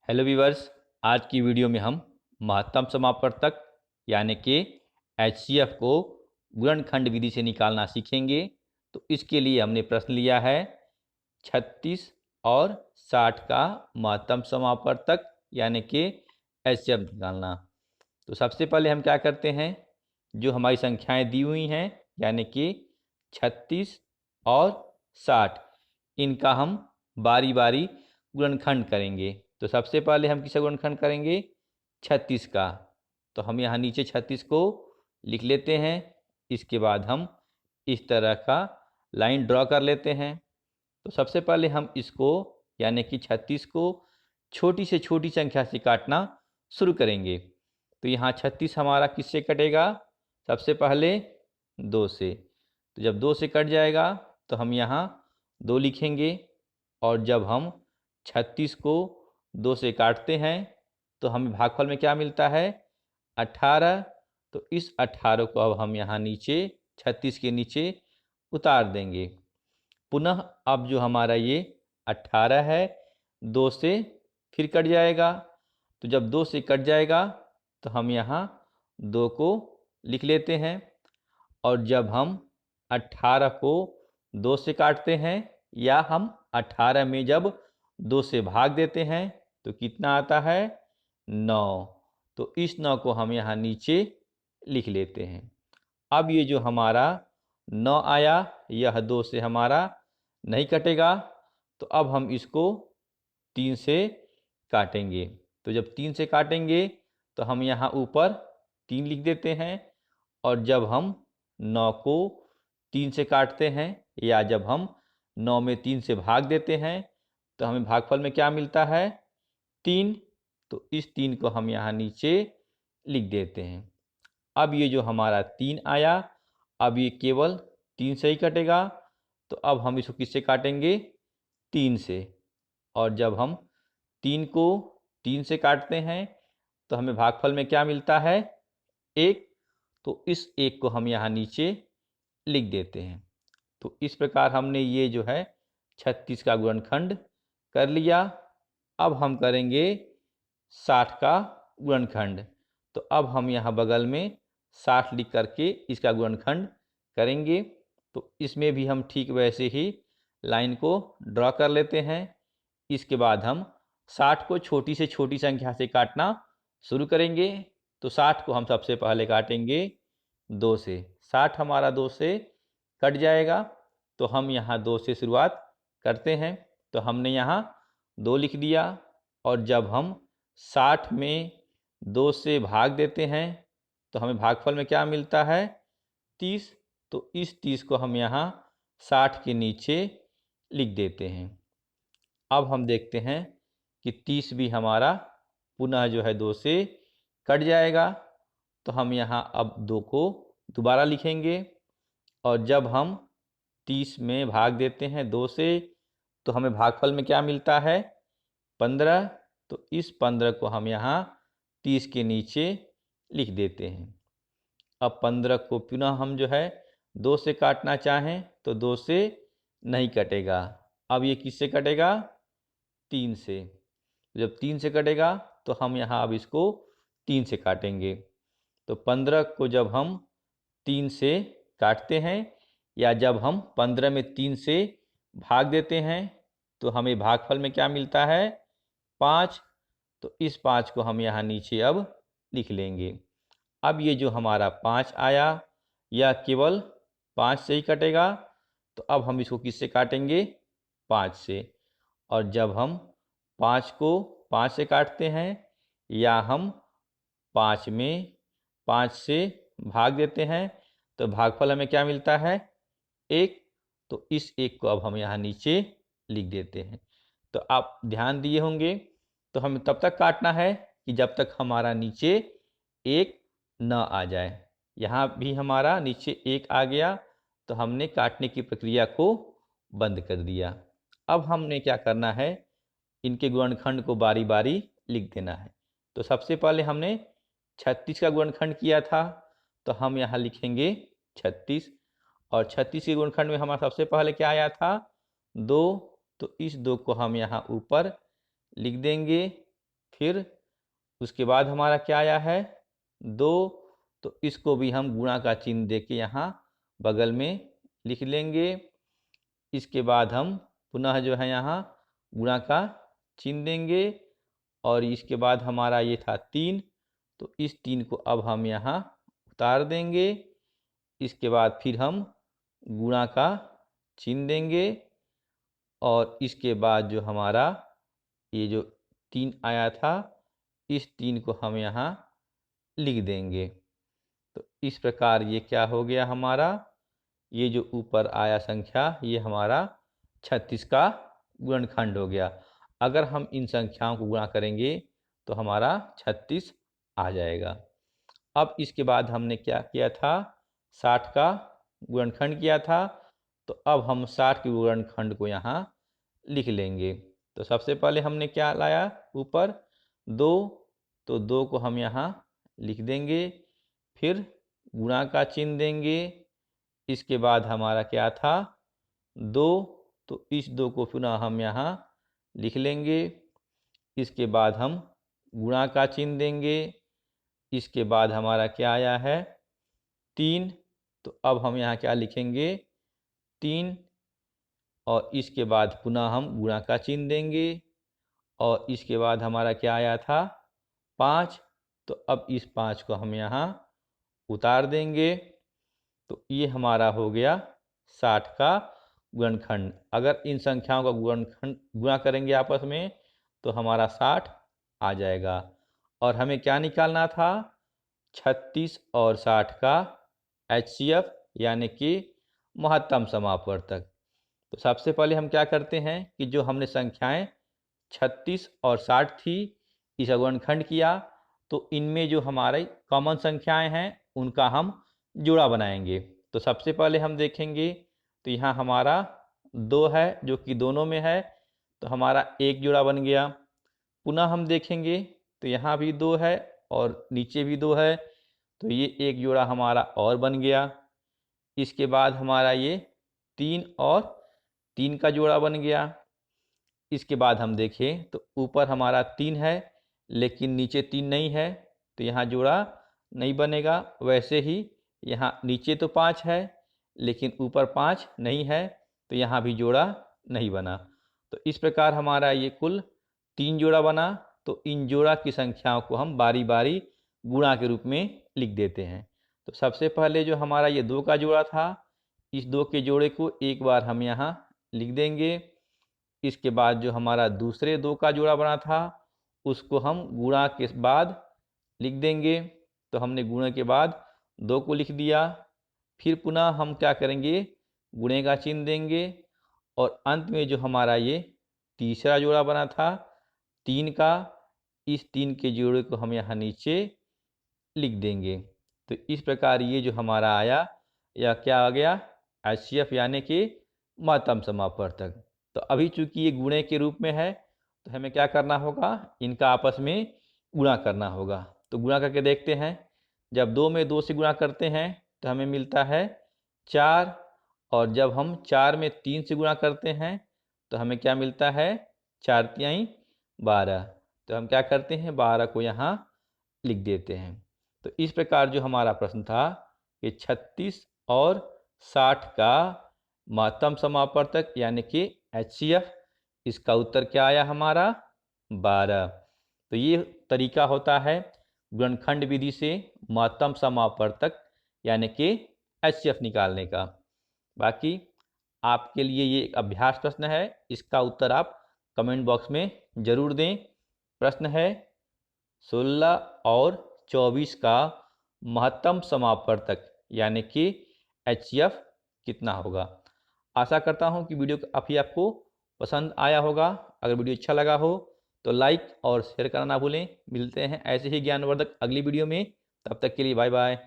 Hello viewers. आज की video में हम महत्तम समापवर्तक यानी कि एचसीएफ को गुणनखंड विधि से निकालना सीखेंगे। तो इसके लिए हमने प्रश्न लिया है 36 और 60 का महत्तम समापवर्तक यानी कि एचसीएफ निकालना। तो सबसे पहले हम क्या करते हैं, जो हमारी संख्याएं दी हुई हैं यानी कि 36 और 60, इनका हम बारी बारी गुणनखंड करेंगे। तो सबसे पहले हम किसका गुणनखंड करेंगे? 36 का। तो हम यहाँ नीचे 36 को लिख लेते हैं। इसके बाद हम इस तरह का लाइन ड्रॉ कर लेते हैं। तो सबसे पहले हम इसको यानी कि 36 को छोटी से छोटी संख्या से काटना शुरू करेंगे। तो यहाँ 36 हमारा किससे कटेगा? सबसे पहले 2 से। तो जब 2 से कट जाएगा तो हम यहाँ 2 लिखेंगे, और जब हम 36 को 2 से काटते हैं तो हमें भागफल में क्या मिलता है? 18। तो इस 18 को अब हम यहाँ नीचे 36 के नीचे उतार देंगे। पुनः अब जो हमारा ये 18 है 2 से फिर कट जाएगा। तो जब 2 से कट जाएगा तो हम यहाँ 2 को लिख लेते हैं, और जब हम 18 को 2 से काटते हैं या हम 18 में जब 2 से भाग देते हैं तो कितना आता है? 9। तो इस 9 को हम यहाँ नीचे लिख लेते हैं। अब ये जो हमारा 9 आया, यह 2 से हमारा नहीं कटेगा। तो अब हम इसको 3 से काटेंगे। तो जब 3 से काटेंगे तो हम यहाँ ऊपर 3 लिख देते हैं, और जब हम 9 को 3 से काटते हैं या जब हम 9 में 3 से भाग देते हैं तो हमें भागफल में क्या मिलता है? 3। तो इस 3 को हम यहाँ नीचे लिख देते हैं। अब ये जो हमारा 3 आया, अब ये केवल 3 से ही कटेगा। तो अब हम इसको किससे काटेंगे? 3 से। और जब हम 3 को 3 से काटते हैं तो हमें भागफल में क्या मिलता है? 1। तो इस 1 को हम यहाँ नीचे लिख देते हैं। तो इस प्रकार हमने ये जो है 36 का गुणनखंड कर लिया। अब हम करेंगे 60 का गुणनखंड। तो अब हम यहाँ बगल में 60 लिख करके इसका गुणनखंड करेंगे। तो इसमें भी हम ठीक वैसे ही लाइन को ड्रॉ कर लेते हैं। इसके बाद हम 60 को छोटी से छोटी संख्या से काटना शुरू करेंगे। तो 60 को हम सबसे पहले काटेंगे 2 से। 60 हमारा 2 से कट जाएगा। तो हम यहाँ 2 से शुरुआत करते हैं। तो हमने यहाँ 2 लिख दिया, और जब हम 60 में 2 से भाग देते हैं तो हमें भागफल में क्या मिलता है? 30। तो इस 30 को हम यहाँ 60 के नीचे लिख देते हैं। अब हम देखते हैं कि 30 भी हमारा पुनः जो है 2 से कट जाएगा। तो हम यहाँ अब 2 को दोबारा लिखेंगे, और जब हम 30 में भाग देते हैं 2 से तो हमें भागफल में क्या मिलता है? 15। तो इस 15 को हम यहाँ 30 के नीचे लिख देते हैं। अब 15 को पुनः हम जो है 2 से काटना चाहें तो 2 से नहीं कटेगा। अब ये किससे कटेगा? 3 से। जब 3 से कटेगा तो हम यहाँ अब इसको 3 से काटेंगे। तो 15 को जब हम 3 से काटते हैं या जब हम 15 में 3 से भाग देते हैं तो हमें भागफल में क्या मिलता है? 5। तो इस 5 को हम यहाँ नीचे अब लिख लेंगे। अब ये जो हमारा 5 आया, यह केवल 5 से ही कटेगा। तो अब हम इसको किससे काटेंगे? 5 से। और जब हम 5 को 5 से काटते हैं या हम 5 में 5 से भाग देते हैं तो भागफल हमें क्या मिलता है? 1। तो इस 1 को अब हम यहाँ नीचे लिख देते हैं। तो आप ध्यान दिए होंगे, तो हमें तब तक काटना है कि जब तक हमारा नीचे 1 न आ जाए। यहाँ भी हमारा नीचे 1 आ गया तो हमने काटने की प्रक्रिया को बंद कर दिया। अब हमने क्या करना है, इनके गुणनखंड को बारी बारी लिख देना है। तो सबसे पहले हमने 36 का गुणनखंड किया था, तो हम यहाँ लिखेंगे 36, और 36 के गुणनखंड में हमारा सबसे पहले क्या आया था? 2। तो इस 2 को हम यहाँ ऊपर लिख देंगे, फिर उसके बाद हमारा क्या आया है 2, तो इसको भी हम गुणा का चिन्ह दे के यहाँ बगल में लिख लेंगे। इसके बाद हम पुनः जो है यहाँ गुणा का चिन्ह देंगे और इसके बाद हमारा ये था 3, तो इस 3 को अब हम यहाँ उतार देंगे। इसके बाद फिर हम गुणा का चिन्ह देंगे और इसके बाद जो हमारा ये जो 3 आया था इस 3 को हम यहाँ लिख देंगे। तो इस प्रकार ये क्या हो गया हमारा, ये जो ऊपर आया संख्या ये हमारा 36 का गुणनखंड हो गया। अगर हम इन संख्याओं को गुणा करेंगे तो हमारा 36 आ जाएगा। अब इसके बाद हमने क्या किया था 60 का गुणनखंड किया था, तो अब हम 60 के गुणनखंड को यहाँ लिख लेंगे। तो सबसे पहले हमने क्या लाया ऊपर 2, तो 2 को हम यहाँ लिख देंगे, फिर गुणा का चिन्ह देंगे। इसके बाद हमारा क्या था 2, तो इस 2 को पुनः हम यहाँ लिख लेंगे। इसके बाद हम गुणा का चिन्ह देंगे। इसके बाद हमारा क्या आया है 3, तो अब हम यहाँ क्या लिखेंगे 3 और इसके बाद पुनः हम गुणा का चिन्ह देंगे और इसके बाद हमारा क्या आया था 5, तो अब इस 5 को हम यहाँ उतार देंगे। तो ये हमारा हो गया 60 का गुणनखंड। अगर इन संख्याओं का गुणा करेंगे आपस में तो हमारा 60 आ जाएगा। और हमें क्या निकालना था 36 और 60 का HCF यानी कि महत्तम समापवर्तक। तो सबसे पहले हम क्या करते हैं कि जो हमने संख्याएं 36 और 60 थी इसका गुणनखंड किया, तो इनमें जो हमारे कॉमन संख्याएं हैं उनका हम जोड़ा बनाएंगे। तो सबसे पहले हम देखेंगे तो यहाँ हमारा 2 है जो कि दोनों में है, तो हमारा एक जोड़ा बन गया। पुनः हम देखेंगे तो यहाँ भी 2 है और नीचे भी 2 है, तो ये एक जोड़ा हमारा और बन गया। इसके बाद हमारा ये 3 और 3 का जोड़ा बन गया। इसके बाद हम देखें तो ऊपर हमारा 3 है लेकिन नीचे 3 नहीं है, तो यहाँ जोड़ा नहीं बनेगा। वैसे ही यहाँ नीचे तो 5 है लेकिन ऊपर 5 नहीं है, तो यहाँ भी जोड़ा नहीं बना। तो इस प्रकार हमारा ये कुल 3 जोड़ा बना। तो इन जोड़ा की संख्याओं को हम बारी बारी गुणा के रूप में लिख देते हैं। तो सबसे पहले जो हमारा ये 2 का जोड़ा था, इस 2 के जोड़े को एक बार हम यहाँ लिख देंगे। इसके बाद जो हमारा दूसरे 2 का जोड़ा बना था उसको हम गुणा के बाद लिख देंगे। तो हमने गुणे के बाद 2 को लिख दिया। फिर पुनः हम क्या करेंगे गुणे का चिन्ह देंगे और अंत में जो हमारा ये तीसरा जोड़ा बना था 3 का, इस 3 के जोड़े को हम यहाँ नीचे लिख देंगे। तो इस प्रकार ये जो हमारा आया यह क्या आ गया HCF यानी कि महत्तम समापवर्तक। तो अभी चूंकि ये गुणे के रूप में है तो हमें क्या करना होगा इनका आपस में गुणा करना होगा। तो गुणा करके देखते हैं। जब 2 में 2 से गुणा करते हैं तो हमें मिलता है 4, और जब हम 4 में 3 से गुणा करते हैं तो हमें क्या मिलता है 4 तिहाई 12। तो हम क्या करते हैं 12 को यहाँ लिख देते हैं। तो इस प्रकार जो हमारा प्रश्न था कि 36 और 60 का महत्तम समापवर्तक यानी कि HCF, इसका उत्तर क्या आया हमारा 12। तो ये तरीका होता है गुणनखंड विधि से महत्तम समापवर्तक यानी कि HCF निकालने का। बाकी आपके लिए ये एक अभ्यास प्रश्न है, इसका उत्तर आप कमेंट बॉक्स में ज़रूर दें। प्रश्न है 16 और 24 का महत्तम समापवर्तक यानी कि HCF कितना होगा। आशा करता हूँ कि वीडियो काफ़ी आपको पसंद आया होगा। अगर वीडियो अच्छा लगा हो तो लाइक और शेयर करना ना भूलें। मिलते हैं ऐसे ही ज्ञानवर्धक अगली वीडियो में, तब तक के लिए बाय बाय।